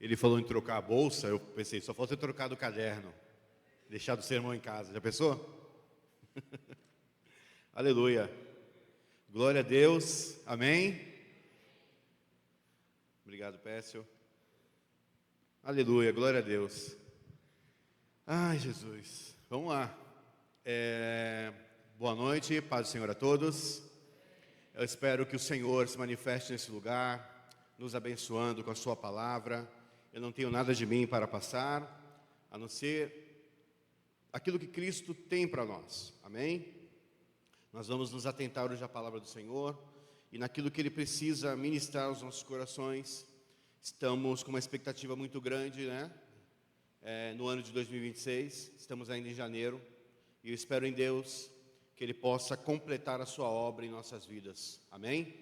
Ele falou em trocar a bolsa, eu pensei, só falta eu trocar do caderno, deixar do sermão em casa. Já pensou? Aleluia. Glória a Deus. Amém. Obrigado, Pécio. Aleluia, glória a Deus. Ai, Jesus. Vamos lá. Boa noite, paz do Senhor a todos. Eu espero que o Senhor se manifeste nesse lugar, nos abençoando com a sua palavra. Eu não tenho nada de mim para passar, a não ser aquilo que Cristo tem para nós. Amém? Nós vamos nos atentar hoje à palavra do Senhor e naquilo que Ele precisa ministrar aos nossos corações. Estamos com uma expectativa muito grande, né? No ano de 2026, estamos ainda em janeiro, e eu espero em Deus que Ele possa completar a sua obra em nossas vidas. Amém?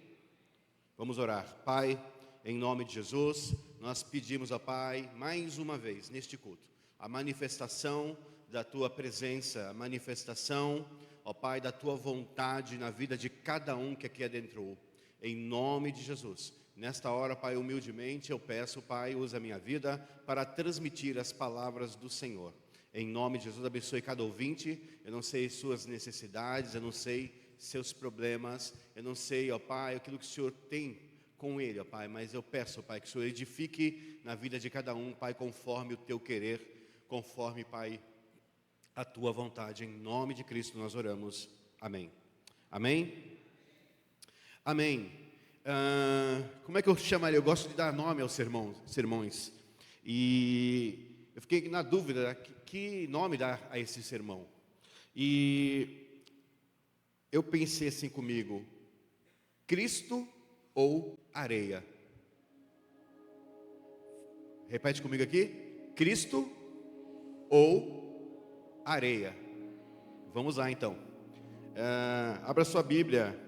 Vamos orar. Pai, em nome de Jesus, nós pedimos ao Pai, mais uma vez, neste culto, a manifestação da Tua presença, a manifestação, ó Pai, da Tua vontade na vida de cada um que aqui adentrou. Em nome de Jesus. Nesta hora, Pai, humildemente eu peço, Pai, usa a minha vida para transmitir as palavras do Senhor. Em nome de Jesus, abençoe cada ouvinte. Eu não sei suas necessidades, eu não sei seus problemas, eu não sei, ó Pai, aquilo que o Senhor tem com ele, ó Pai, mas eu peço, Pai, que o Senhor edifique na vida de cada um, Pai, conforme o Teu querer, conforme, Pai, a Tua vontade. Em nome de Cristo nós oramos. Amém. Amém? Amém. Como é que eu chamaria? Eu gosto de dar nome aos sermões. E eu fiquei na dúvida, que nome dar a esse sermão? E eu pensei assim comigo, Cristo ou areia? Repete comigo aqui, Cristo ou areia? Vamos lá então. Abra sua Bíblia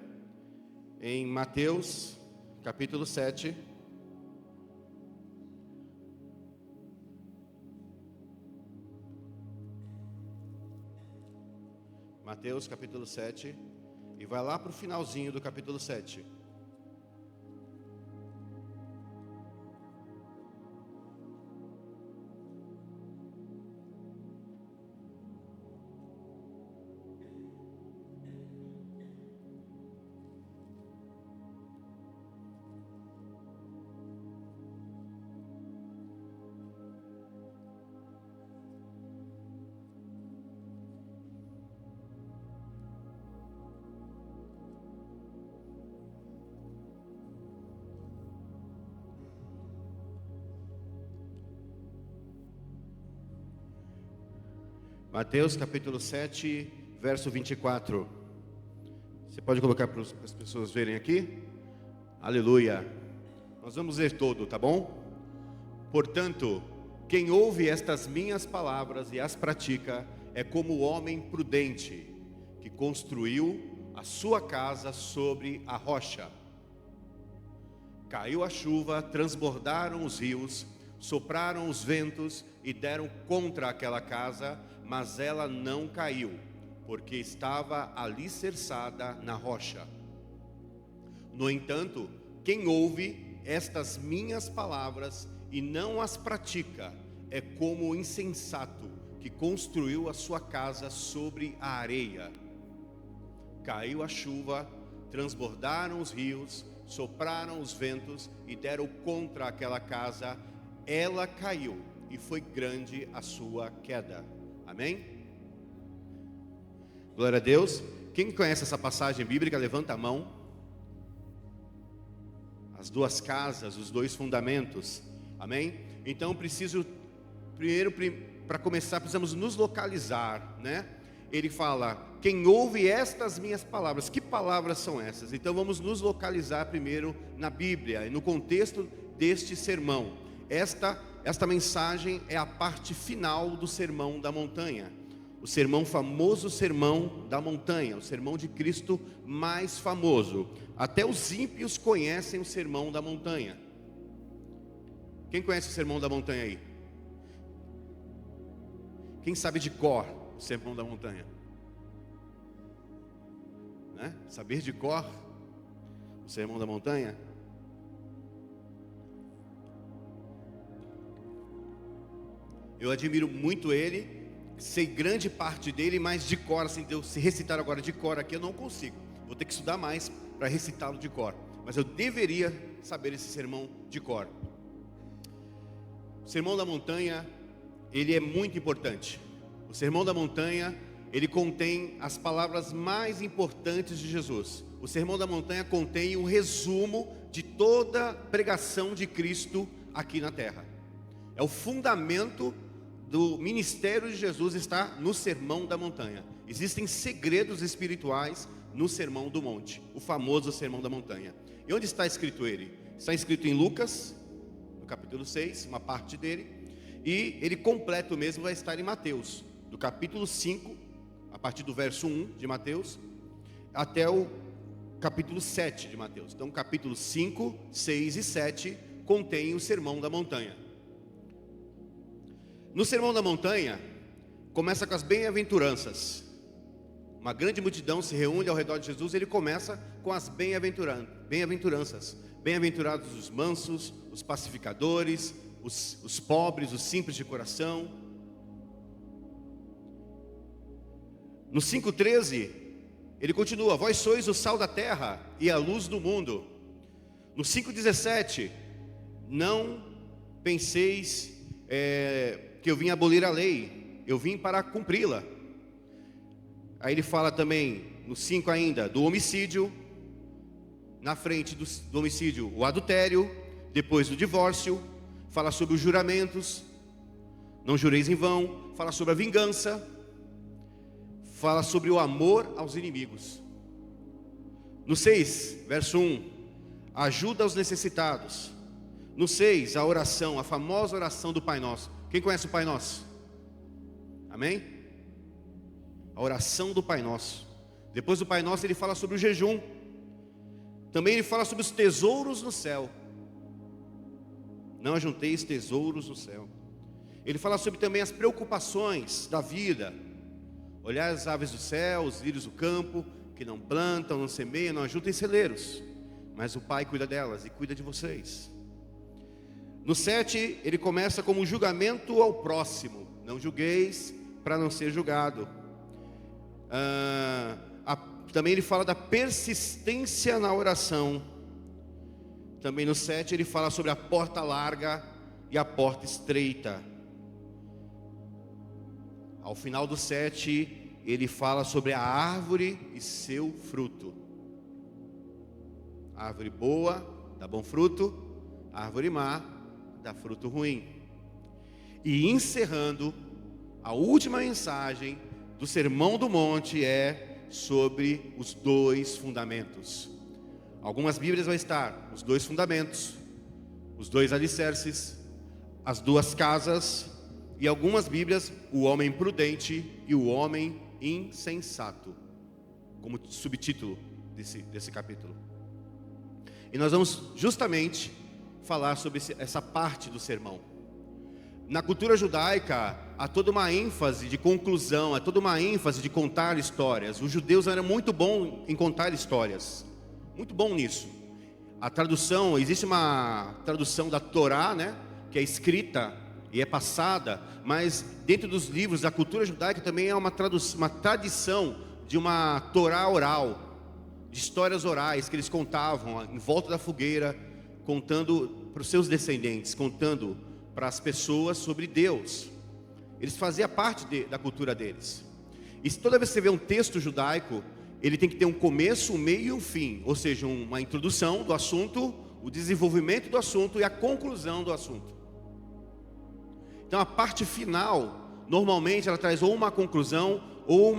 em Mateus, capítulo 7. Mateus, capítulo 7. E vai lá para o finalzinho do capítulo 7. Mateus capítulo 7, verso 24. Você pode colocar para as pessoas verem aqui? Aleluia. Nós vamos ler todo, tá bom? Portanto, quem ouve estas minhas palavras e as pratica, é como o homem prudente, que construiu a sua casa sobre a rocha. Caiu a chuva, transbordaram os rios, sopraram os ventos e deram contra aquela casa, mas ela não caiu, porque estava alicerçada na rocha. No entanto, quem ouve estas minhas palavras e não as pratica, é como o insensato que construiu a sua casa sobre a areia. Caiu a chuva, transbordaram os rios, sopraram os ventos e deram contra aquela casa, ela caiu e foi grande a sua queda. Amém? Glória a Deus. Quem conhece essa passagem bíblica, levanta a mão. As duas casas, os dois fundamentos. Amém? Então primeiro, para começar, precisamos nos localizar, né? Ele fala, quem ouve estas minhas palavras. Que palavras são essas? Então vamos nos localizar primeiro na Bíblia e no contexto deste sermão. Esta mensagem é a parte final do Sermão da Montanha. O famoso Sermão da Montanha, o sermão de Cristo mais famoso. Até os ímpios conhecem o Sermão da Montanha. Quem conhece o Sermão da Montanha aí? Quem sabe de cor o Sermão da Montanha? Né? Saber de cor o Sermão da Montanha? Eu admiro muito ele, sei grande parte dele, mas de cor, assim, se recitar agora de cor aqui eu não consigo. Vou ter que estudar mais para recitá-lo de cor. Mas eu deveria saber esse sermão de cor. O Sermão da Montanha, ele é muito importante. O Sermão da Montanha, ele contém as palavras mais importantes de Jesus. O Sermão da Montanha contém um resumo de toda a pregação de Cristo aqui na terra. É o fundamento do ministério de Jesus, está no Sermão da Montanha. Existem segredos espirituais no Sermão do Monte, o famoso Sermão da Montanha. E onde está escrito ele? Está escrito em Lucas, no capítulo 6, uma parte dele. E ele completo mesmo vai estar em Mateus, do capítulo 5, a partir do verso 1 de Mateus, até o capítulo 7 de Mateus. Então, capítulo 5, 6 e 7 contém o Sermão da Montanha. No Sermão da Montanha, começa com as bem-aventuranças. Uma grande multidão se reúne ao redor de Jesus, ele começa com as bem-aventuranças. Bem-aventurados os mansos, os pacificadores, os pobres, os simples de coração. No 5,13, ele continua: vós sois o sal da terra e a luz do mundo. No 5,17, não penseis que eu vim abolir a lei, eu vim para cumpri-la. Aí ele fala também, no 5 ainda, do homicídio. Na frente do homicídio, o adultério. Depois do divórcio, fala sobre os juramentos, não jureis em vão. Fala sobre a vingança, fala sobre o amor aos inimigos. No 6, verso 1, ajuda aos necessitados. No 6, a oração, a famosa oração do Pai Nosso. Quem conhece o Pai Nosso? Amém? A oração do Pai Nosso. Depois do Pai Nosso ele fala sobre o jejum. Também ele fala sobre os tesouros no céu. Não ajunteis tesouros no céu. Ele fala sobre também as preocupações da vida. Olhar as aves do céu, os lírios do campo, que não plantam, não semeiam, não ajuntam em celeiros, mas o Pai cuida delas e cuida de vocês. No 7, ele começa como julgamento ao próximo. Não julgueis para não ser julgado. Também ele fala da persistência na oração. Também no 7 ele fala sobre a porta larga e a porta estreita. Ao final do 7 ele fala sobre a árvore e seu fruto. A árvore boa dá bom fruto, a árvore má dá fruto ruim. E encerrando, a última mensagem do Sermão do Monte é sobre os 2 fundamentos. Algumas Bíblias vai estar os 2 fundamentos, os 2 alicerces, as 2 casas, e algumas Bíblias, o homem prudente e o homem insensato, como subtítulo desse capítulo. E nós vamos justamente falar sobre essa parte do sermão. Na cultura judaica, há toda uma ênfase de conclusão, há toda uma ênfase de contar histórias. Os judeus eram muito bons em contar histórias, muito bom nisso. A tradução, existe uma tradução da Torá, né, que é escrita e é passada, mas dentro dos livros da cultura judaica também há uma tradição de uma Torá oral, de histórias orais que eles contavam em volta da fogueira, contando para os seus descendentes, contando para as pessoas sobre Deus. Eles faziam parte da cultura deles. E toda vez que você vê um texto judaico, ele tem que ter um começo, um meio e um fim, ou seja, uma introdução do assunto, o desenvolvimento do assunto e a conclusão do assunto. Então a parte final, normalmente ela traz ou uma conclusão ou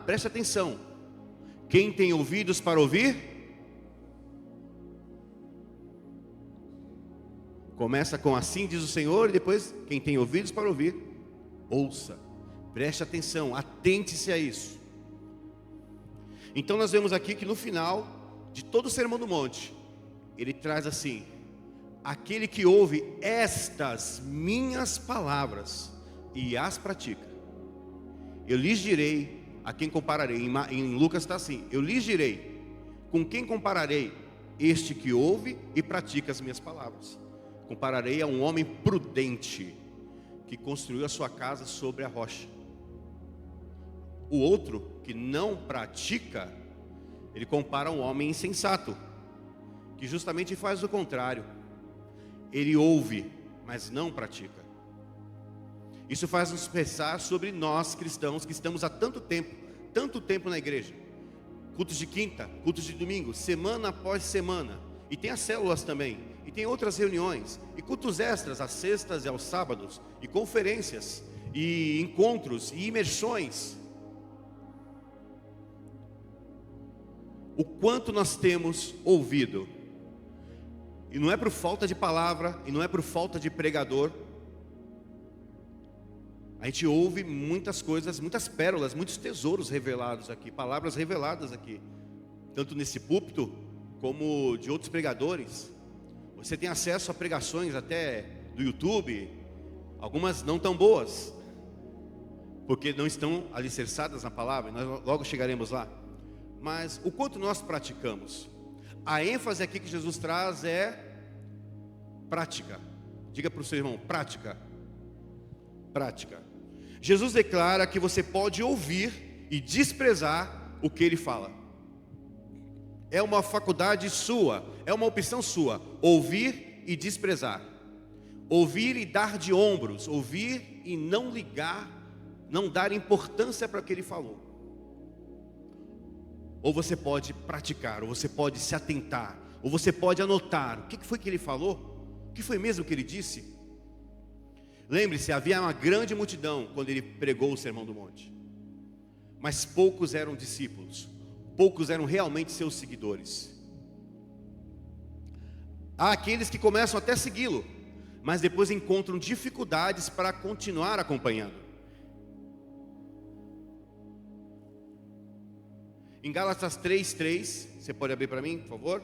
preste atenção, quem tem ouvidos para ouvir, começa com assim diz o Senhor, e depois quem tem ouvidos para ouvir, ouça, preste atenção, atente-se a isso. Então nós vemos aqui que no final de todo o Sermão do Monte, ele traz assim: aquele que ouve estas minhas palavras e as pratica, eu lhes direi a quem compararei. Em Lucas está assim: eu lhes direi, com quem compararei este que ouve e pratica as minhas palavras? Compararei a um homem prudente, que construiu a sua casa sobre a rocha. O outro, que não pratica, ele compara um homem insensato, que justamente faz o contrário. Ele ouve, mas não pratica. Isso faz nos pensar sobre nós cristãos que estamos há tanto tempo na igreja. Cultos de quinta, cultos de domingo, semana após semana. E tem as células também, e tem outras reuniões, e cultos extras às sextas e aos sábados, e conferências, e encontros, e imersões. O quanto nós temos ouvido, e não é por falta de palavra, e não é por falta de pregador. A gente ouve muitas coisas, muitas pérolas, muitos tesouros revelados aqui, palavras reveladas aqui, tanto nesse púlpito, como de outros pregadores. Você tem acesso a pregações até do YouTube, algumas não tão boas, porque não estão alicerçadas na palavra, nós logo chegaremos lá. Mas o quanto nós praticamos? A ênfase aqui que Jesus traz é prática. Diga para o seu irmão, prática. Prática. Jesus declara que você pode ouvir e desprezar o que ele fala. É uma faculdade sua, é uma opção sua, ouvir e desprezar. Ouvir e dar de ombros, ouvir e não ligar, não dar importância para o que ele falou. Ou você pode praticar, ou você pode se atentar, ou você pode anotar. O que foi que ele falou? O que foi mesmo que ele disse? Lembre-se, havia uma grande multidão quando ele pregou o Sermão do Monte. Mas poucos eram discípulos, poucos eram realmente seus seguidores. Há aqueles que começam até a segui-lo, mas depois encontram dificuldades para continuar acompanhando. Em Gálatas 3:3, você pode abrir para mim, por favor?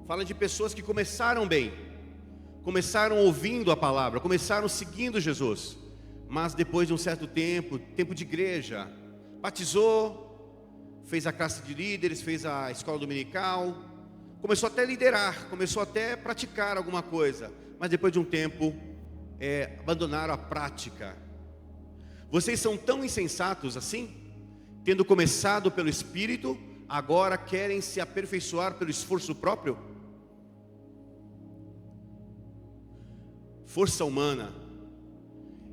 Fala de pessoas que começaram bem, começaram ouvindo a palavra, começaram seguindo Jesus, mas depois de um certo tempo de igreja, batizou, fez a classe de líderes, fez a escola dominical, começou até a liderar, começou até a praticar alguma coisa, mas depois de um tempo, abandonaram a prática. Vocês são tão insensatos assim, tendo começado pelo Espírito, agora querem se aperfeiçoar pelo esforço próprio? Força humana,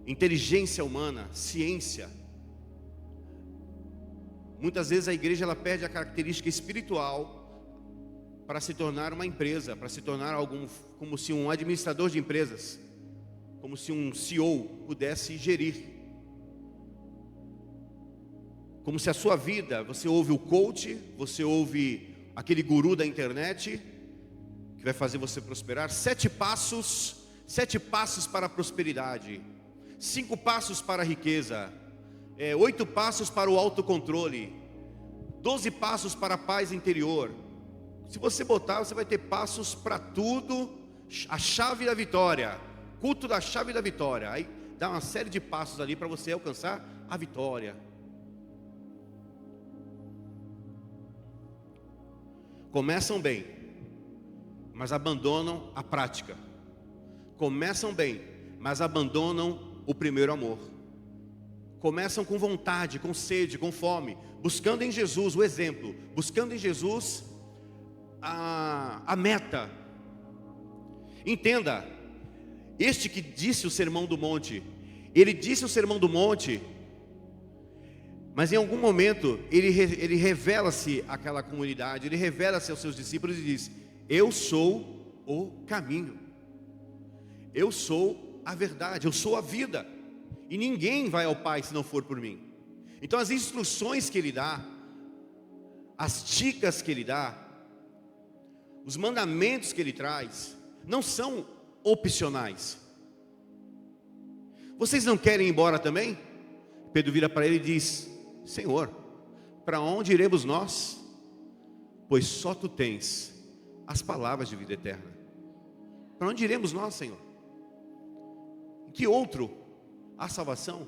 inteligência humana, ciência. Muitas vezes a igreja ela perde a característica espiritual para se tornar uma empresa, para se tornar como se um administrador de empresas, como se um CEO pudesse gerir. Como se a sua vida, você ouve o coach, você ouve aquele guru da internet, que vai fazer você prosperar, 7 passos para a prosperidade, 5 passos para a riqueza, 8 passos para o autocontrole, 12 passos para a paz interior. Se você botar, você vai ter passos para tudo, a chave da vitória, culto da chave da vitória. Aí dá uma série de passos ali para você alcançar a vitória. Começam bem, mas abandonam a prática. Começam bem, mas abandonam o primeiro amor. Começam com vontade, com sede, com fome, buscando em Jesus o exemplo, buscando em Jesus a meta. Entenda, este que disse o Sermão do Monte, ele disse o Sermão do Monte, mas em algum momento ele revela-se àquela comunidade, ele revela-se aos seus discípulos e diz: eu sou o caminho, eu sou a verdade, eu sou a vida, e ninguém vai ao Pai se não for por mim. Então as instruções que ele dá, as dicas que ele dá, os mandamentos que ele traz, não são opcionais. Vocês não querem ir embora também? Pedro vira para ele e diz: Senhor, para onde iremos nós? Pois só tu tens as palavras de vida eterna. Para onde iremos nós, Senhor? Em que outro há salvação?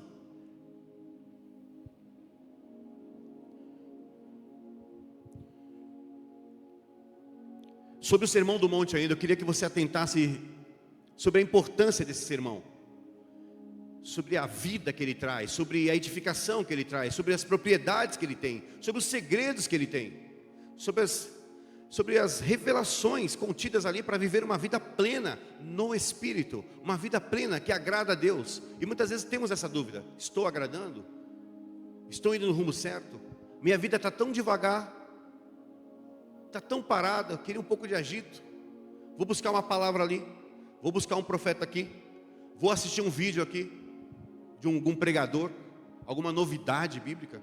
Sobre o Sermão do Monte ainda, eu queria que você atentasse sobre a importância desse sermão, sobre a vida que ele traz, sobre a edificação que ele traz, sobre as propriedades que ele tem, sobre os segredos que ele tem, sobre as revelações contidas ali para viver uma vida plena no Espírito, uma vida plena que agrada a Deus. E muitas vezes temos essa dúvida: estou agradando? Estou indo no rumo certo? Minha vida está tão devagar, está tão parada, eu queria um pouco de agito. Vou buscar uma palavra ali, vou buscar um profeta aqui, vou assistir um vídeo aqui de algum pregador, alguma novidade bíblica.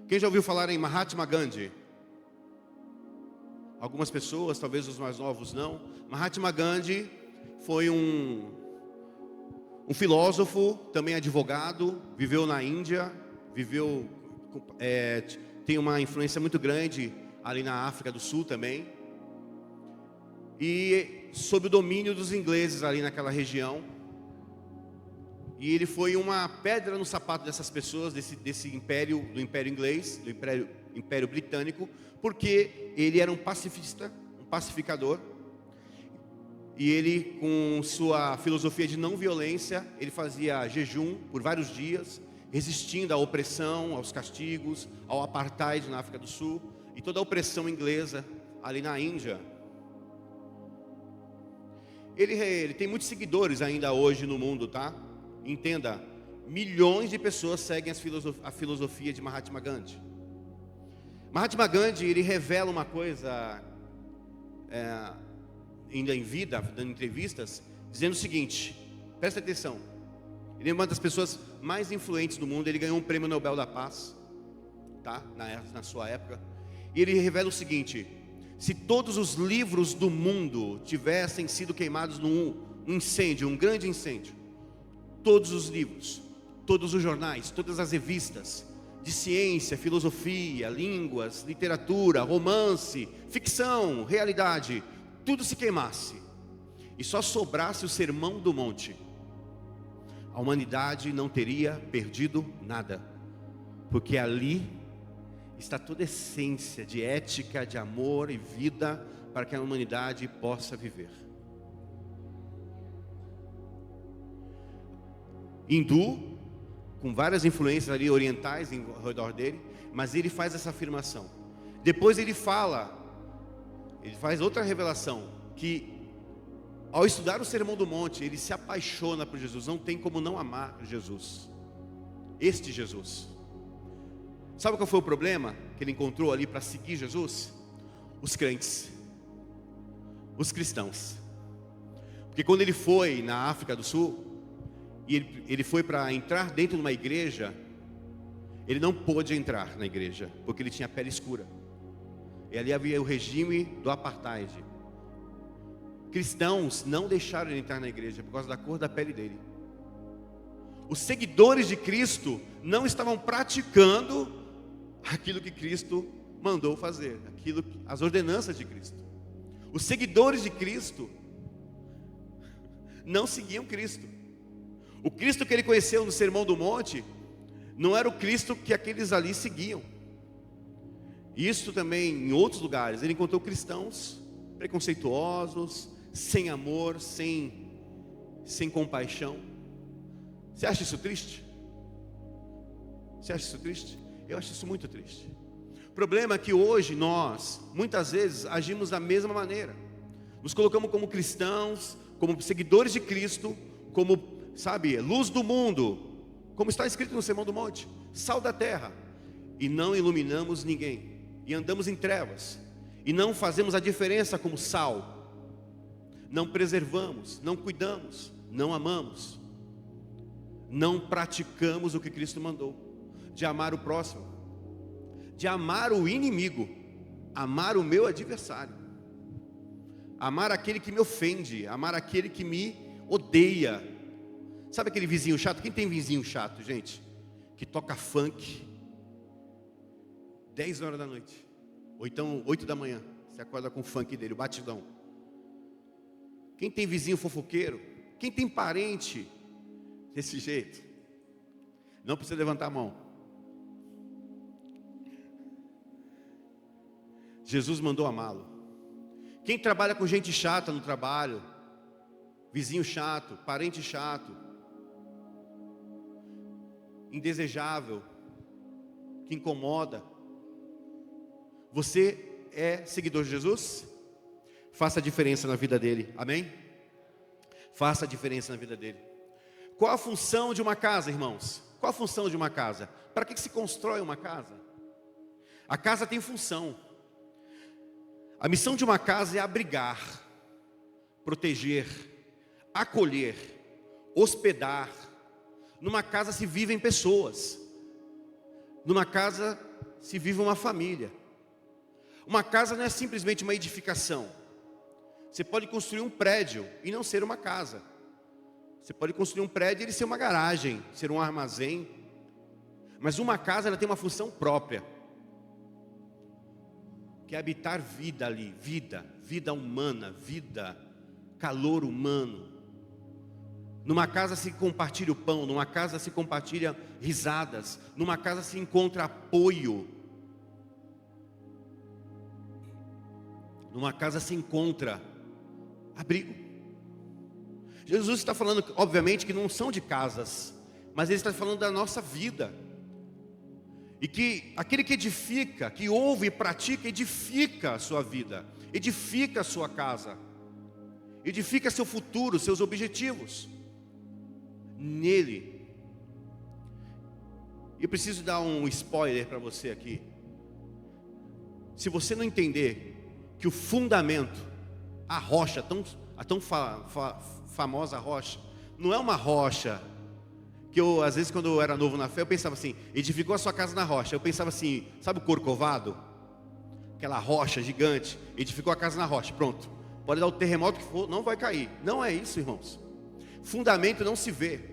Quem já ouviu falar em Mahatma Gandhi? Algumas pessoas, talvez os mais novos não. Mahatma Gandhi foi um filósofo, também advogado, viveu na Índia, tem uma influência muito grande ali na África do Sul também, e sob o domínio dos ingleses ali naquela região. E ele foi uma pedra no sapato dessas pessoas, desse império, do império inglês, do império britânico, porque ele era um pacifista, um pacificador. E ele, com sua filosofia de não violência, ele fazia jejum por vários dias, resistindo à opressão, aos castigos, ao apartheid na África do Sul e toda a opressão inglesa ali na Índia. Ele tem muitos seguidores ainda hoje no mundo, tá? Entenda, milhões de pessoas seguem a filosofia de Mahatma Gandhi. Mahatma Gandhi, ele revela uma coisa, ainda em vida, dando entrevistas, dizendo o seguinte, presta atenção. Ele é uma das pessoas mais influentes do mundo, ele ganhou um prêmio Nobel da Paz, tá? Na sua época. E ele revela o seguinte: se todos os livros do mundo tivessem sido queimados num incêndio, um grande incêndio, todos os livros, todos os jornais, todas as revistas de ciência, filosofia, línguas, literatura, romance, ficção, realidade, tudo se queimasse e só sobrasse o Sermão do Monte, a humanidade não teria perdido nada, porque ali está toda a essência de ética, de amor e vida para que a humanidade possa viver. Hindu, com várias influências ali orientais ao redor dele, mas ele faz essa afirmação. Depois ele faz outra revelação, que ao estudar o Sermão do Monte, ele se apaixona por Jesus, não tem como não amar Jesus, este Jesus. Sabe qual foi o problema que ele encontrou ali para seguir Jesus? Os crentes, os cristãos. Porque quando ele foi na África do Sul, e ele foi para entrar dentro de uma igreja, ele não pôde entrar na igreja, porque ele tinha pele escura. E ali havia o regime do apartheid. Cristãos não deixaram ele entrar na igreja por causa da cor da pele dele. Os seguidores de Cristo não estavam praticando aquilo que Cristo mandou fazer, as ordenanças de Cristo. Os seguidores de Cristo não seguiam Cristo. O Cristo que ele conheceu no Sermão do Monte não era o Cristo que aqueles ali seguiam. Isso também em outros lugares. Ele encontrou cristãos preconceituosos, sem amor, sem compaixão. Você acha isso triste? Você acha isso triste? Eu acho isso muito triste. O problema é que hoje nós, muitas vezes, agimos da mesma maneira. Nos colocamos como cristãos, como seguidores de Cristo, como, luz do mundo, como está escrito no Sermão do Monte, sal da terra, e não iluminamos ninguém, e andamos em trevas, e não fazemos a diferença como sal, não preservamos, não cuidamos, não amamos, não praticamos o que Cristo mandou, de amar o próximo, de amar o inimigo, amar o meu adversário, amar aquele que me ofende, amar aquele que me odeia. Sabe aquele vizinho chato? Quem tem vizinho chato, gente? Que toca funk 10 horas da noite, ou então 8 da manhã, você acorda com o funk dele, o batidão. Quem tem vizinho fofoqueiro? Quem tem parente desse jeito? Não precisa levantar a mão. Jesus mandou amá-lo. Quem trabalha com gente chata no trabalho, vizinho chato, parente chato, indesejável, que incomoda. Você é seguidor de Jesus? Faça a diferença na vida dele, amém? Faça a diferença na vida dele. Qual a função de uma casa, irmãos? Qual a função de uma casa? Para que se constrói uma casa? A casa tem função. A missão de uma casa é abrigar, proteger, acolher, hospedar. Numa casa se vivem pessoas. Numa casa se vive uma família. Uma casa não é simplesmente uma edificação. Você pode construir um prédio e não ser uma casa. Você pode construir um prédio e ele ser uma garagem, ser um armazém. Mas uma casa, ela tem uma função própria, que é habitar vida ali, vida humana, vida, calor humano. Numa casa se compartilha o pão, numa casa se compartilha risadas, numa casa se encontra apoio. Numa casa se encontra abrigo. Jesus está falando, obviamente, que não são de casas, mas Ele está falando da nossa vida. E que aquele que edifica, que ouve e pratica, edifica a sua vida, edifica a sua casa, edifica seu futuro, seus objetivos. Nele. Eu preciso dar um spoiler para você aqui. Se você não entender que o fundamento, a rocha, a tão famosa rocha, não é uma rocha que eu, às vezes, quando eu era novo na fé, eu pensava assim: edificou a sua casa na rocha. Eu pensava assim, sabe o Corcovado? Aquela rocha gigante, edificou a casa na rocha, pronto. Pode dar o terremoto que for, não vai cair. Não é isso, irmãos. Fundamento não se vê.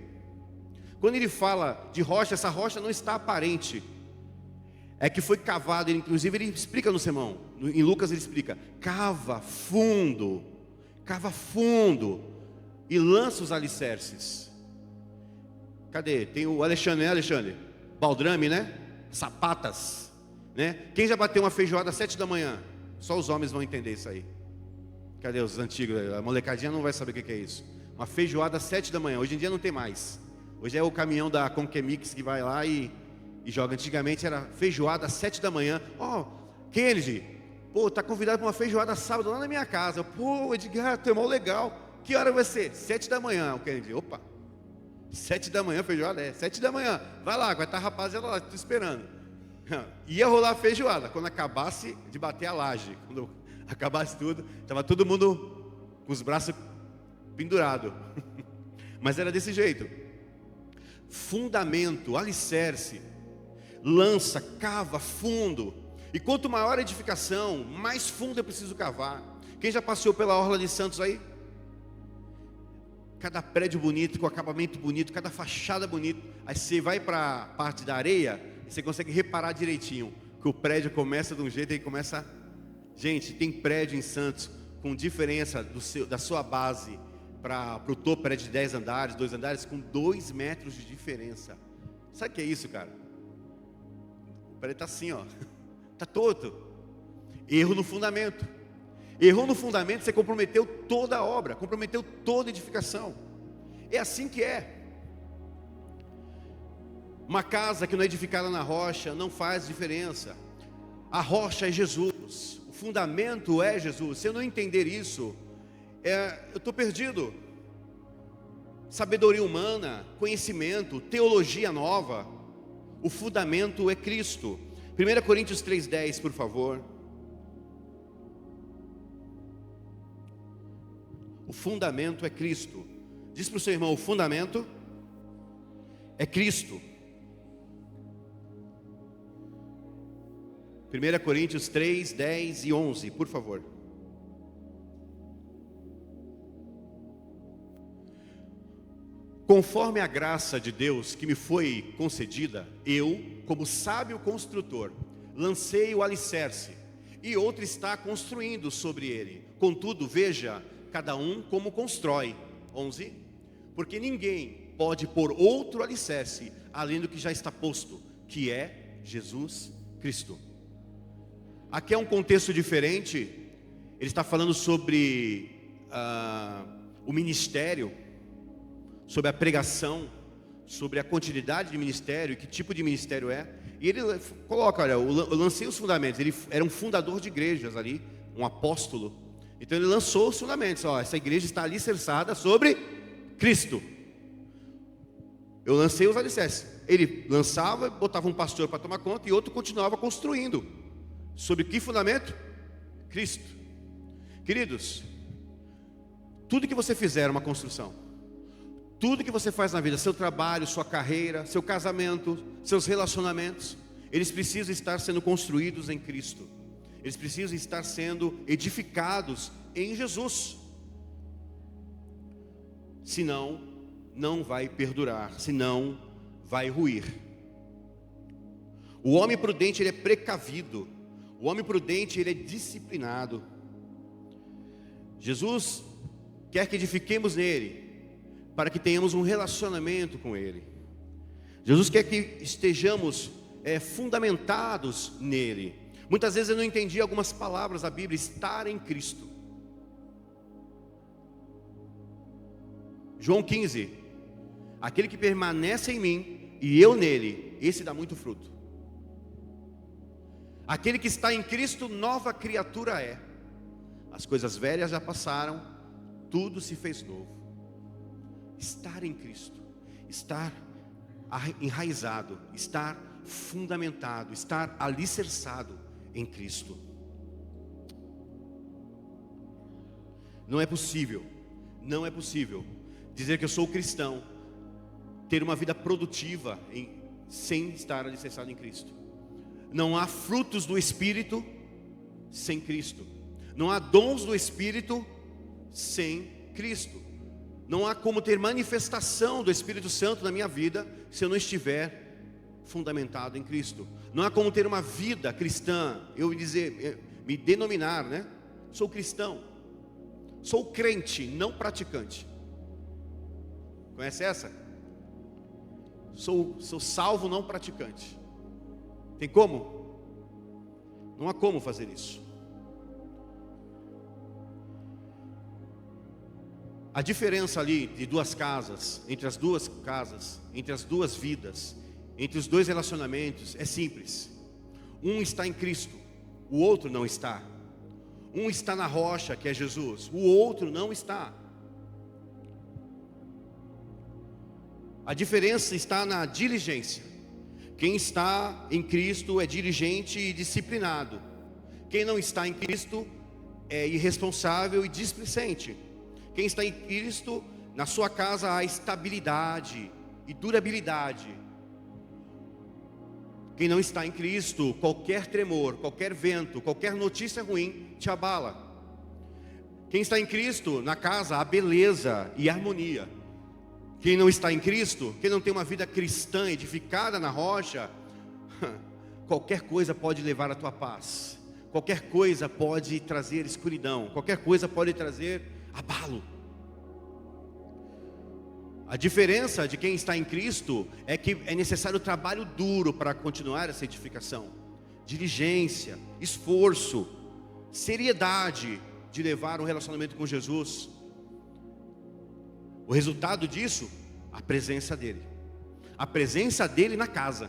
Quando ele fala de rocha, essa rocha não está aparente. É que foi cavado, inclusive ele explica no sermão, em Lucas ele explica: cava fundo e lança os alicerces. Cadê? Tem o Alexandre, né, Alexandre? Baldrame, né? Sapatas, né? Quem já bateu uma feijoada às 7 da manhã? Só os homens vão entender isso aí. Cadê os antigos? A molecadinha não vai saber o que é isso. Uma feijoada às 7 da manhã, hoje em dia não tem mais. Hoje é o caminhão da Conquemix que vai lá e joga. Antigamente era feijoada às 7 da manhã. Ó, Kennedy, pô, tá convidado para uma feijoada sábado lá na minha casa. Pô, Edgar, tu é mó legal. Que hora vai ser? 7 da manhã, o Kennedy. Opa, 7 da manhã feijoada? 7 da manhã. Vai lá, vai estar a rapaziada lá, tô esperando. Ia rolar a feijoada quando acabasse de bater a laje. Quando acabasse tudo, estava todo mundo com os braços pendurados. Mas era desse jeito. Fundamento, alicerce, lança, cava fundo. E quanto maior a edificação, mais fundo eu preciso cavar. Quem já passeou pela Orla de Santos aí? Cada prédio bonito, com acabamento bonito, cada fachada bonita. Aí você vai para a parte da areia e você consegue reparar direitinho que o prédio começa de um jeito e começa. Gente, tem prédio em Santos com diferença da sua base para o topo, prédio de 10 andares, 2 andares, com 2 metros de diferença. Sabe o que é isso, cara? O prédio está assim, ó, está torto. Erro no fundamento. Errou no fundamento, você comprometeu toda a obra, comprometeu toda a edificação. É assim que é. Uma casa que não é edificada na rocha não faz diferença. A rocha é Jesus, o fundamento é Jesus. Se eu não entender isso, eu estou perdido. Sabedoria humana, conhecimento, teologia nova. O fundamento é Cristo. 1 Coríntios 3,10, por favor. O fundamento é Cristo. Diz para o seu irmão: o fundamento é Cristo. 1 Coríntios 3, 10 e 11, por favor. Conforme a graça de Deus que me foi concedida, eu, como sábio construtor, lancei o alicerce, e outro está construindo sobre ele. Contudo, veja cada um como constrói. 11. Porque ninguém pode pôr outro alicerce além do que já está posto, que é Jesus Cristo. Aqui é um contexto diferente. ele está falando sobre o ministério, sobre a pregação, sobre a continuidade de ministério, que tipo de ministério é. E ele coloca, olha, eu lancei os fundamentos. Ele era um fundador de igrejas ali, um apóstolo. Então ele lançou os fundamentos. Ó, essa igreja está alicerçada sobre Cristo. Eu lancei os alicerces. Ele lançava, botava um pastor para tomar conta e outro continuava construindo. Sobre que fundamento? Cristo. Queridos, tudo que você fizer é uma construção. Tudo que você faz na vida, seu trabalho, sua carreira, seu casamento, seus relacionamentos, eles precisam estar sendo construídos em Cristo. Eles precisam estar sendo edificados em Jesus. Senão, não vai perdurar, senão vai ruir. O homem prudente, ele é precavido. O homem prudente, ele é disciplinado. Jesus quer que edifiquemos nele, para que tenhamos um relacionamento com ele. Jesus quer que estejamos fundamentados nele. Muitas vezes eu não entendi algumas palavras da Bíblia. Estar em Cristo. João 15: aquele que permanece em mim e eu nele, esse dá muito fruto. Aquele que está em Cristo, nova criatura é. As coisas velhas já passaram, tudo se fez novo. Estar em Cristo, estar enraizado, estar fundamentado, estar alicerçado em Cristo. Não é possível dizer que eu sou cristão, ter uma vida produtiva sem estar alicerçado em Cristo. Não há frutos do Espírito sem Cristo. Não há dons do Espírito sem Cristo. Não há como ter manifestação do Espírito Santo na minha vida se eu não estiver fundamentado em Cristo. Não há como ter uma vida cristã, me denominar, né? Sou cristão, sou crente, não praticante. Conhece essa? Sou salvo, não praticante. Tem como? Não há como fazer isso. A diferença ali de duas casas, entre as duas vidas, entre os dois relacionamentos, é simples. Um está em Cristo, o outro não está. Um está na rocha, que é Jesus, o outro não está. A diferença está na diligência. Quem está em Cristo é diligente e disciplinado. Quem não está em Cristo é irresponsável e displicente. Quem está em Cristo, na sua casa há estabilidade e durabilidade. Quem não está em Cristo, qualquer tremor, qualquer vento, qualquer notícia ruim te abala. Quem está em Cristo, na casa há beleza e harmonia. Quem não está em Cristo, quem não tem uma vida cristã edificada na rocha, qualquer coisa pode levar a tua paz. Qualquer coisa pode trazer escuridão. Qualquer coisa pode trazer abalo. A diferença de quem está em Cristo é que é necessário trabalho duro para continuar essa edificação. Diligência, esforço, seriedade de levar um relacionamento com Jesus. O resultado disso, a presença dele. A presença dele na casa.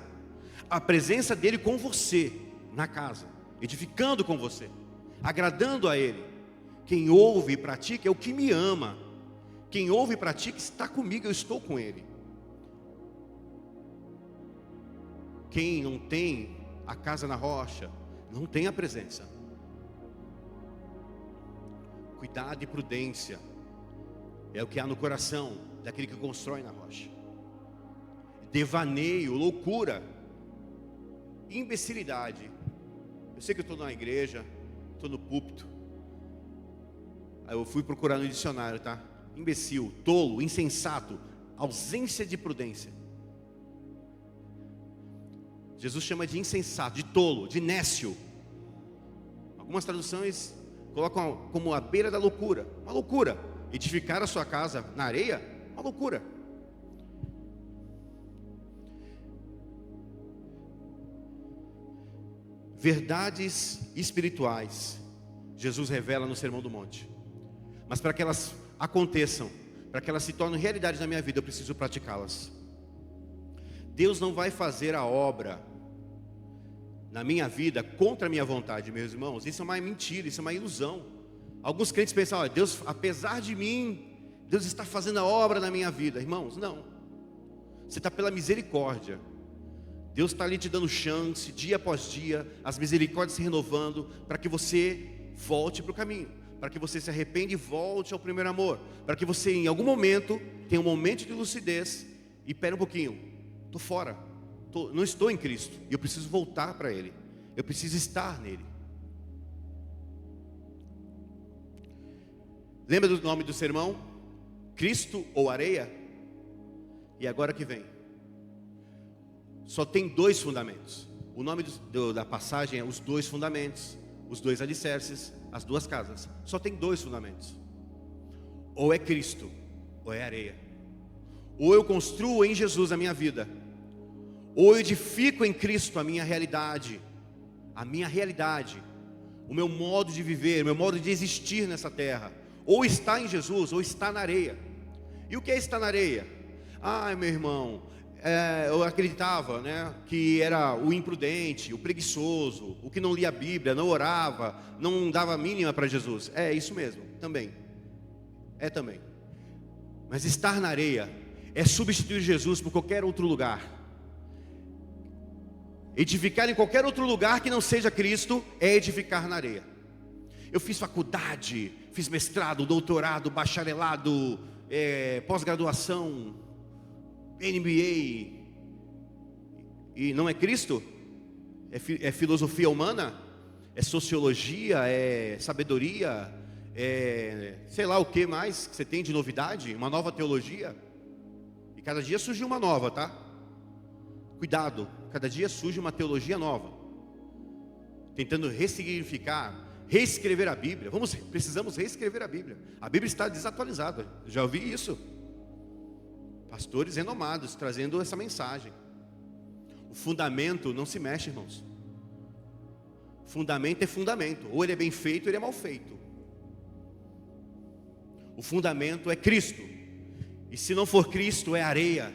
A presença dele com você na casa, edificando com você, agradando a ele. Quem ouve e pratica é o que me ama. Quem ouve e pratica está comigo, eu estou com ele. Quem não tem a casa na rocha, não tem a presença. Cuidado e prudência é o que há no coração daquele que constrói na rocha. Devaneio, loucura, imbecilidade. Eu sei que eu estou na igreja, estou no púlpito. Aí eu fui procurar no dicionário, tá? Imbecil, tolo, insensato, ausência de prudência. Jesus chama de insensato, de tolo, de nécio. Algumas traduções colocam como a beira da loucura. Uma loucura. Edificar a sua casa na areia, uma loucura. Verdades espirituais. Jesus revela no Sermão do Monte. Mas para que elas aconteçam, para que elas se tornem realidade na minha vida, eu preciso praticá-las. Deus não vai fazer a obra na minha vida contra a minha vontade, meus irmãos. Isso é uma mentira, isso é uma ilusão. Alguns crentes pensam, olha, Deus, apesar de mim, Deus está fazendo a obra na minha vida. Irmãos, não. Você está pela misericórdia. Deus está ali te dando chance, dia após dia, as misericórdias se renovando, para que você volte para o caminho, para que você se arrependa e volte ao primeiro amor, para que você em algum momento tenha um momento de lucidez e pera um pouquinho, estou fora, não estou em Cristo, e eu preciso voltar para Ele, eu preciso estar nele. Lembra do nome do sermão? Cristo ou areia? E agora que vem, só tem dois fundamentos. O nome da passagem é os dois fundamentos, os dois alicerces, as duas casas. Só tem dois fundamentos. Ou é Cristo, ou é areia. Ou eu construo em Jesus a minha vida, ou eu edifico em Cristo a minha realidade, o meu modo de viver, o meu modo de existir nessa terra. Ou está em Jesus, ou está na areia. E o que é estar na areia? Ah, meu irmão, eu acreditava, né, que era o imprudente, o preguiçoso, o que não lia a Bíblia, não orava, não dava a mínima para Jesus. É isso mesmo, também. É também. Mas estar na areia é substituir Jesus por qualquer outro lugar. Edificar em qualquer outro lugar que não seja Cristo é edificar na areia. Eu fiz faculdade, fiz mestrado, doutorado, bacharelado, pós-graduação, MBA, e não é Cristo? É filosofia humana? É sociologia? É sabedoria? Sei lá o que mais que você tem de novidade? Uma nova teologia? E cada dia surge uma nova, tá? Cuidado, cada dia surge uma teologia nova, tentando ressignificar, reescrever a Bíblia. Precisamos reescrever a Bíblia. A Bíblia está desatualizada, já ouvi isso. Pastores renomados trazendo essa mensagem. O fundamento não se mexe, irmãos. Fundamento é fundamento. Ou ele é bem feito, ou ele é mal feito. O fundamento é Cristo. E se não for Cristo, é areia.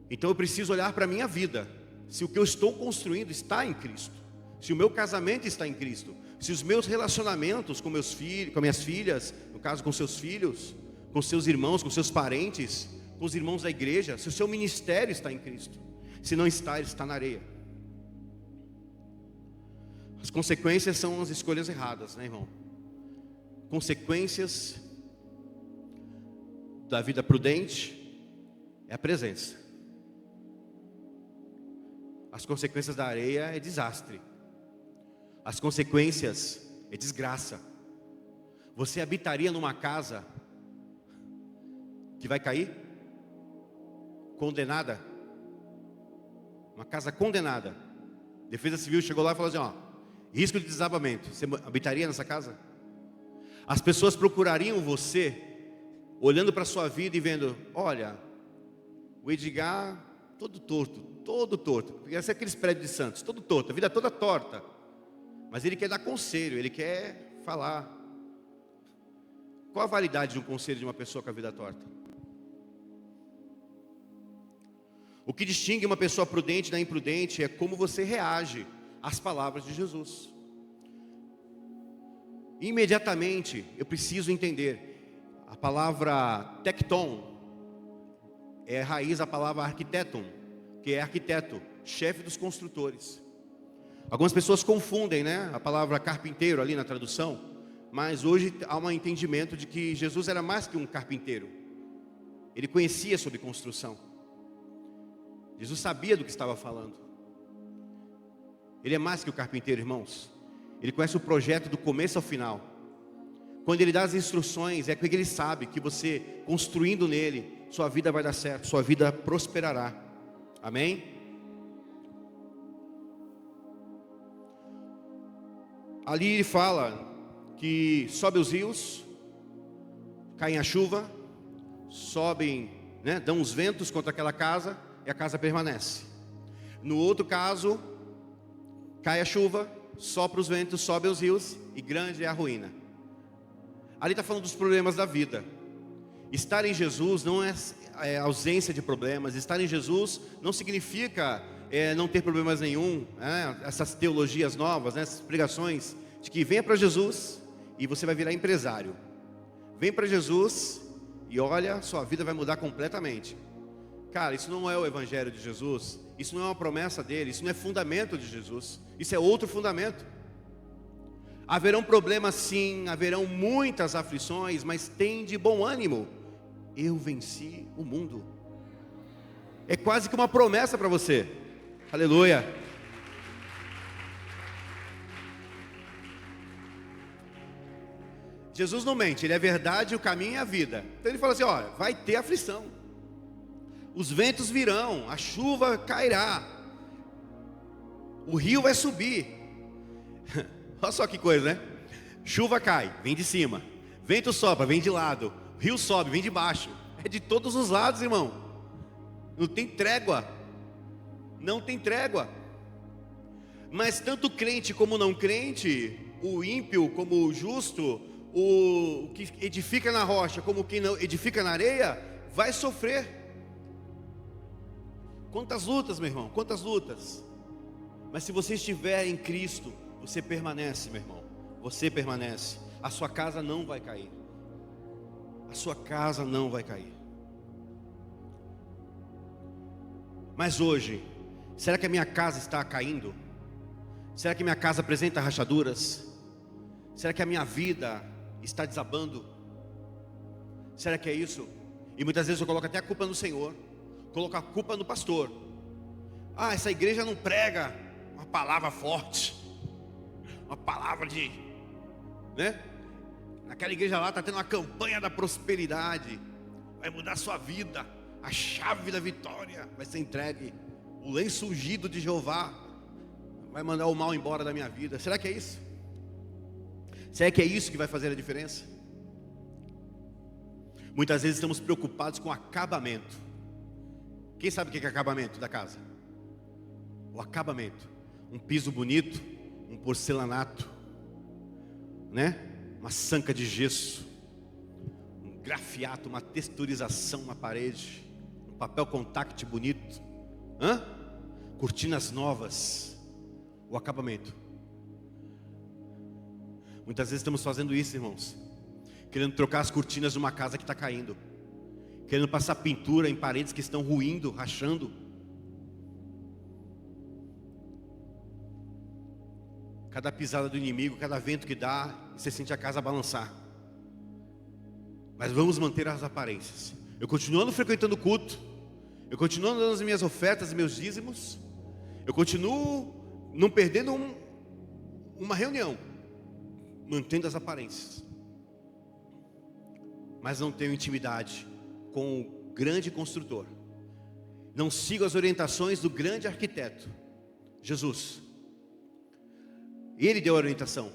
Então eu preciso olhar para a minha vida. Se o que eu estou construindo está em Cristo. Se o meu casamento está em Cristo. Se os meus relacionamentos com meus filhos, com minhas filhas, no caso com seus filhos, com seus irmãos, com seus parentes, com os irmãos da igreja, se o seu ministério está em Cristo. Se não está, ele está na areia. As consequências são as escolhas erradas, né, irmão? Consequências da vida prudente é a presença. As consequências da areia é desastre. As consequências é desgraça. Você habitaria numa casa que vai cair? Condenada? Uma casa condenada. Defesa Civil chegou lá e falou assim, risco de desabamento. Você habitaria nessa casa? As pessoas procurariam você, olhando para a sua vida e vendo, olha, o Edgar, todo torto. Esse é aqueles prédios de Santos, todo torto, a vida toda torta. Mas ele quer dar conselho, ele quer falar. Qual a validade de um conselho de uma pessoa com a vida torta? O que distingue uma pessoa prudente da imprudente é como você reage às palavras de Jesus. Imediatamente eu preciso entender. A palavra tecton é a raiz da palavra arquiteton, que é arquiteto, chefe dos construtores. Algumas pessoas confundem, né, a palavra carpinteiro ali na tradução, mas hoje há um entendimento de que Jesus era mais que um carpinteiro. Ele conhecia sobre construção. Jesus sabia do que estava falando. Ele é mais que o carpinteiro, irmãos. Ele conhece o projeto do começo ao final. Quando ele dá as instruções, é porque ele sabe que você, construindo nele, sua vida vai dar certo, sua vida prosperará. Amém? Ali ele fala que sobe os rios, caem a chuva, sobem, né, dão os ventos contra aquela casa, e a casa permanece. No outro caso, cai a chuva, sopra os ventos, sobem os rios, e grande é a ruína. Ali está falando dos problemas da vida. Estar em Jesus não é ausência de problemas. Estar em Jesus não significa não ter problemas nenhum. Essas teologias novas, essas pregações de que venha para Jesus e você vai virar empresário. Vem para Jesus e olha, sua vida vai mudar completamente. Cara, isso não é o evangelho de Jesus. Isso não é uma promessa dele. Isso não é fundamento de Jesus. Isso é outro fundamento. Haverão problemas sim, haverão muitas aflições, mas tem de bom ânimo. Eu venci o mundo. É quase que uma promessa para você. Aleluia. Jesus não mente, Ele é a verdade, o caminho e a vida. Então Ele fala assim, olha, vai ter aflição. Os ventos virão, a chuva cairá. O rio vai subir. Olha só que coisa, né? Chuva cai, vem de cima. Vento sopra, vem de lado. Rio sobe, vem de baixo. É de todos os lados, irmão. Não tem trégua. Não tem trégua. Mas tanto crente como não crente, o ímpio como o justo, o que edifica na rocha como o que não edifica na areia, vai sofrer. Quantas lutas, meu irmão, quantas lutas. Mas se você estiver em Cristo, você permanece, meu irmão. Você permanece. A sua casa não vai cair. A sua casa não vai cair. Mas hoje, será que a minha casa está caindo? Será que minha casa apresenta rachaduras? Será que a minha vida está desabando? Será que é isso? E muitas vezes eu coloco até a culpa no Senhor. Coloco a culpa no pastor. Ah, essa igreja não prega uma palavra forte, uma palavra de, né? Naquela igreja lá está tendo uma campanha da prosperidade. Vai mudar a sua vida. A chave da vitória vai ser entregue. O lenço ungido de Jeová vai mandar o mal embora da minha vida. Será que é isso? Será que é isso que vai fazer a diferença? Muitas vezes estamos preocupados com o acabamento. Quem sabe o que é acabamento da casa? O acabamento. Um piso bonito, um porcelanato, né? Uma sanca de gesso, um grafiato, uma texturização na parede, um papel contact bonito, cortinas novas, o acabamento. Muitas vezes estamos fazendo isso, irmãos, querendo trocar as cortinas de uma casa que está caindo, querendo passar pintura em paredes que estão ruindo, rachando. Cada pisada do inimigo, cada vento que dá, você sente a casa balançar. Mas vamos manter as aparências. Eu continuando frequentando o culto, eu continuo dando as minhas ofertas e meus dízimos, eu continuo não perdendo uma reunião, mantendo as aparências, mas não tenho intimidade com o grande construtor. Não sigo as orientações do grande arquiteto, Jesus. Ele deu a orientação.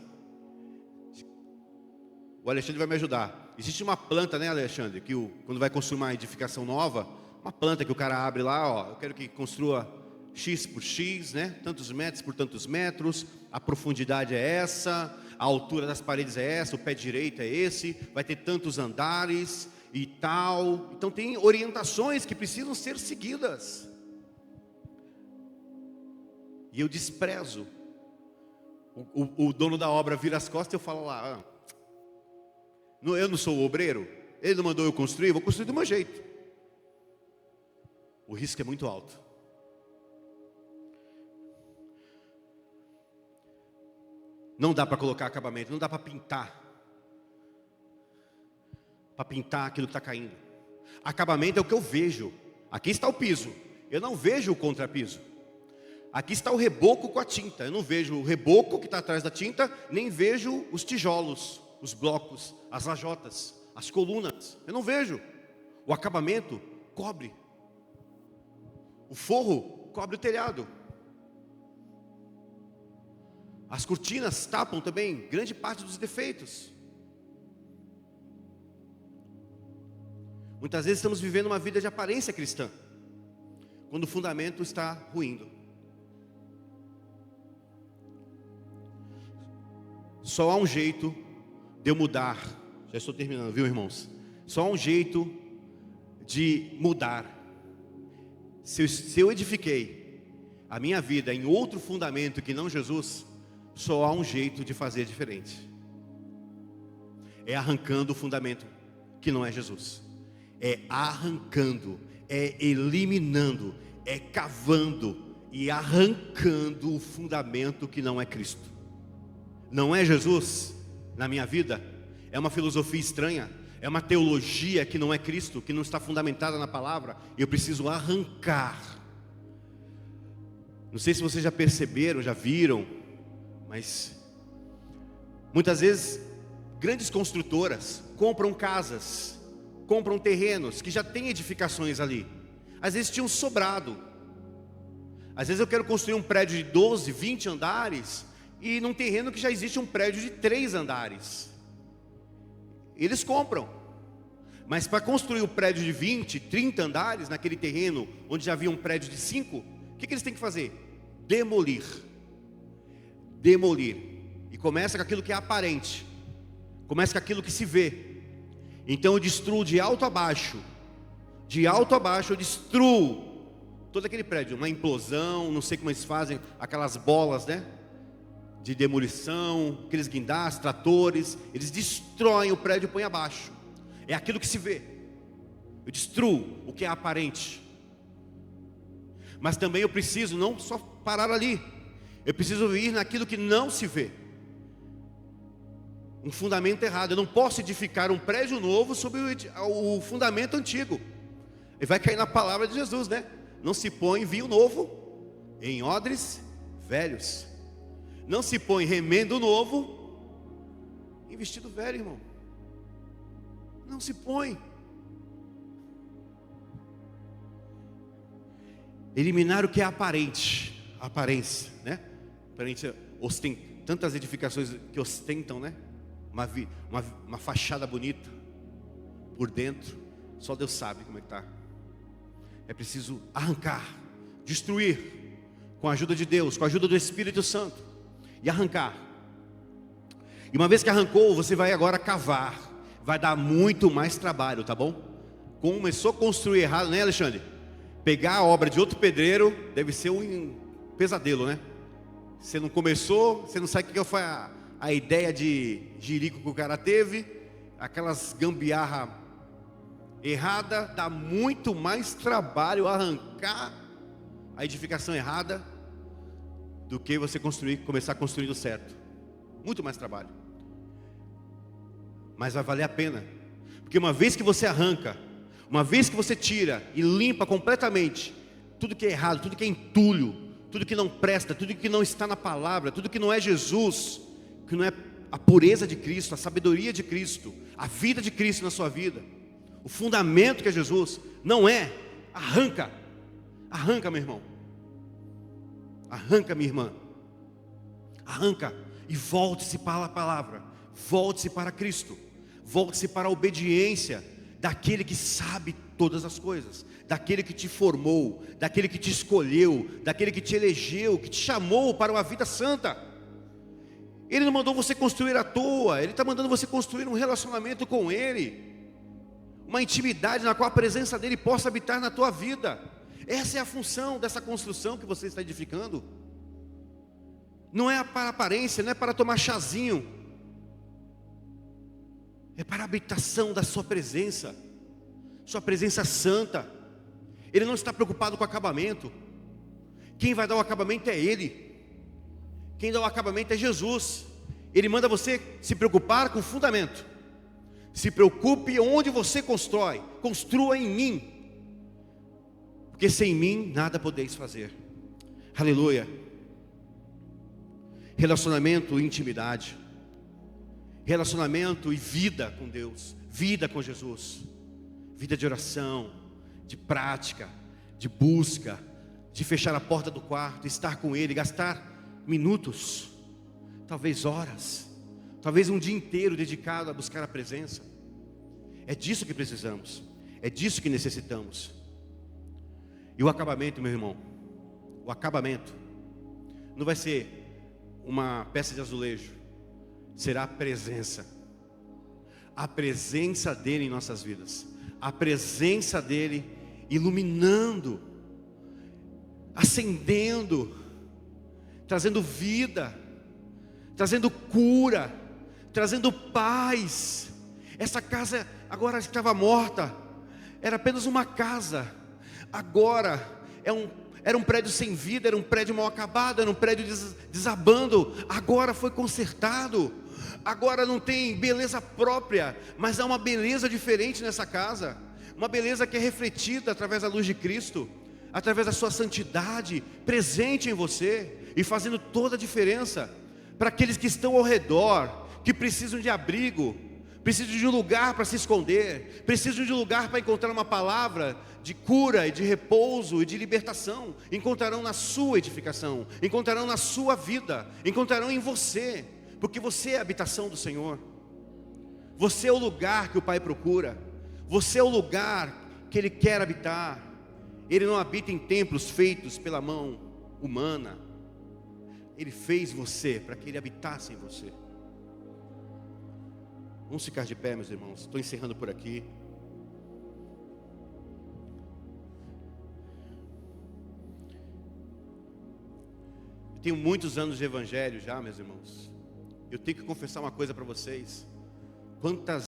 O Alexandre vai me ajudar. Existe uma planta, né, Alexandre, que quando vai construir uma edificação nova, uma planta que o cara abre lá, ó, eu quero que construa X por X, né, tantos metros por tantos metros, a profundidade é essa, a altura das paredes é essa, o pé direito é esse, vai ter tantos andares e tal. Então tem orientações que precisam ser seguidas. E eu desprezo. O dono da obra vira as costas e eu falo lá, eu não sou o obreiro, ele não mandou eu construir, eu vou construir do meu jeito. O risco é muito alto. Não dá para colocar acabamento, não dá para pintar aquilo que está caindo. Acabamento é o que eu vejo. Aqui está o piso, eu não vejo o contrapiso. Aqui está o reboco com a tinta. Eu não vejo o reboco que está atrás da tinta, nem vejo os tijolos, os blocos, as lajotas, as colunas. Eu não vejo. O acabamento cobre. O forro cobre o telhado. As cortinas tapam também grande parte dos defeitos. Muitas vezes estamos vivendo uma vida de aparência cristã, quando o fundamento está ruindo. Só há um jeito de eu mudar. Já estou terminando, viu, irmãos? Só há um jeito de mudar. Se eu edifiquei a minha vida em outro fundamento que não Jesus, só há um jeito de fazer diferente. É arrancando o fundamento que não é Jesus. É arrancando, é eliminando, é cavando e arrancando o fundamento que não é Cristo. Não é Jesus na minha vida, é uma filosofia estranha, é uma teologia que não é Cristo, que não está fundamentada na palavra. Eu preciso arrancar. Não sei se vocês já perceberam, já viram, mas muitas vezes grandes construtoras compram casas, compram terrenos que já têm edificações ali. Às vezes tinham sobrado. Às vezes eu quero construir um prédio de 12, 20 andares, e num terreno que já existe um prédio de 3 andares. Eles compram. Mas para construir o prédio de 20, 30 andares, naquele terreno onde já havia um prédio de 5, o que eles têm que fazer? Demolir. Demolir. E começa com aquilo que é aparente. Começa com aquilo que se vê. Então eu destruo de alto a baixo. De alto a baixo eu destruo todo aquele prédio. Uma implosão, não sei como eles fazem, aquelas bolas, né? De demolição, aqueles guindastes, tratores. Eles destroem o prédio e põem abaixo. É aquilo que se vê. Eu destruo o que é aparente. Mas também eu preciso não só parar ali. Eu preciso ir naquilo que não se vê. Um fundamento errado. Eu não posso edificar um prédio novo sobre o fundamento antigo. E vai cair na palavra de Jesus, né? Não se põe vinho novo em odres velhos. Não se põe remendo novo em vestido velho, irmão. Não se põe. Eliminar o que é aparente. A aparência, né? Aparência, tantas edificações que ostentam, né? Uma fachada bonita. Por dentro, só Deus sabe como é que está. É preciso arrancar, destruir, com a ajuda de Deus, com a ajuda do Espírito Santo, e arrancar. E uma vez que arrancou, você vai agora cavar. Vai dar muito mais trabalho, tá bom? Começou a construir errado, né, Alexandre? Pegar a obra de outro pedreiro deve ser um pesadelo, né? Você não começou, você não sabe o que foi a ideia de jirico que o cara teve, aquelas gambiarra errada, dá muito mais trabalho arrancar a edificação errada do que você começar construindo certo. Muito mais trabalho. Mas vai valer a pena. Porque uma vez que você arranca, uma vez que você tira e limpa completamente tudo que é errado, tudo que é entulho, tudo que não presta, tudo que não está na palavra, tudo que não é Jesus, que não é a pureza de Cristo, a sabedoria de Cristo, a vida de Cristo na sua vida, o fundamento que é Jesus, não é, arranca, arranca, meu irmão, arranca, minha irmã, arranca e volte-se para a palavra, volte-se para Cristo, volte-se para a obediência daquele que sabe todas as coisas, daquele que te formou, daquele que te escolheu, daquele que te elegeu, que te chamou para uma vida santa. Ele não mandou você construir à toa, Ele está mandando você construir um relacionamento com Ele, uma intimidade na qual a presença dEle possa habitar na tua vida. Essa é a função dessa construção que você está edificando. Não é para aparência, não é para tomar chazinho, é para a habitação da sua presença santa. Ele não está preocupado com o acabamento. Quem vai dar o acabamento é Ele. Quem dá o acabamento é Jesus. Ele manda você se preocupar com o fundamento. Se preocupe onde você constrói. Construa em mim, porque sem mim nada podeis fazer. Aleluia. Relacionamento e intimidade, relacionamento e vida com Deus, vida com Jesus, vida de oração, de prática, de busca, de fechar a porta do quarto, estar com Ele, gastar minutos, talvez horas, talvez um dia inteiro dedicado a buscar a presença. É disso que precisamos, é disso que necessitamos. E o acabamento, meu irmão, o acabamento não vai ser uma peça de azulejo será a presença dele em nossas vidas, a presença dele iluminando, acendendo, trazendo vida, trazendo cura, trazendo paz. Essa casa agora estava morta, era apenas uma casa, agora era um prédio sem vida, era um prédio mal acabado, era um prédio desabando, agora foi consertado, agora não tem beleza própria, mas há uma beleza diferente nessa casa, uma beleza que é refletida através da luz de Cristo, através da sua santidade, presente em você, e fazendo toda a diferença, para aqueles que estão ao redor, que precisam de abrigo, precisam de um lugar para se esconder, precisam de um lugar para encontrar uma palavra de cura e de repouso e de libertação. Encontrarão na sua edificação, encontrarão na sua vida, encontrarão em você, porque você é a habitação do Senhor. Você é o lugar que o Pai procura, você é o lugar que Ele quer habitar. Ele não habita em templos feitos pela mão humana. Ele fez você para que Ele habitasse em você. Vamos ficar de pé, meus irmãos. Estou encerrando por aqui. Eu tenho muitos anos de evangelho já, meus irmãos. Eu tenho que confessar uma coisa para vocês. Quantas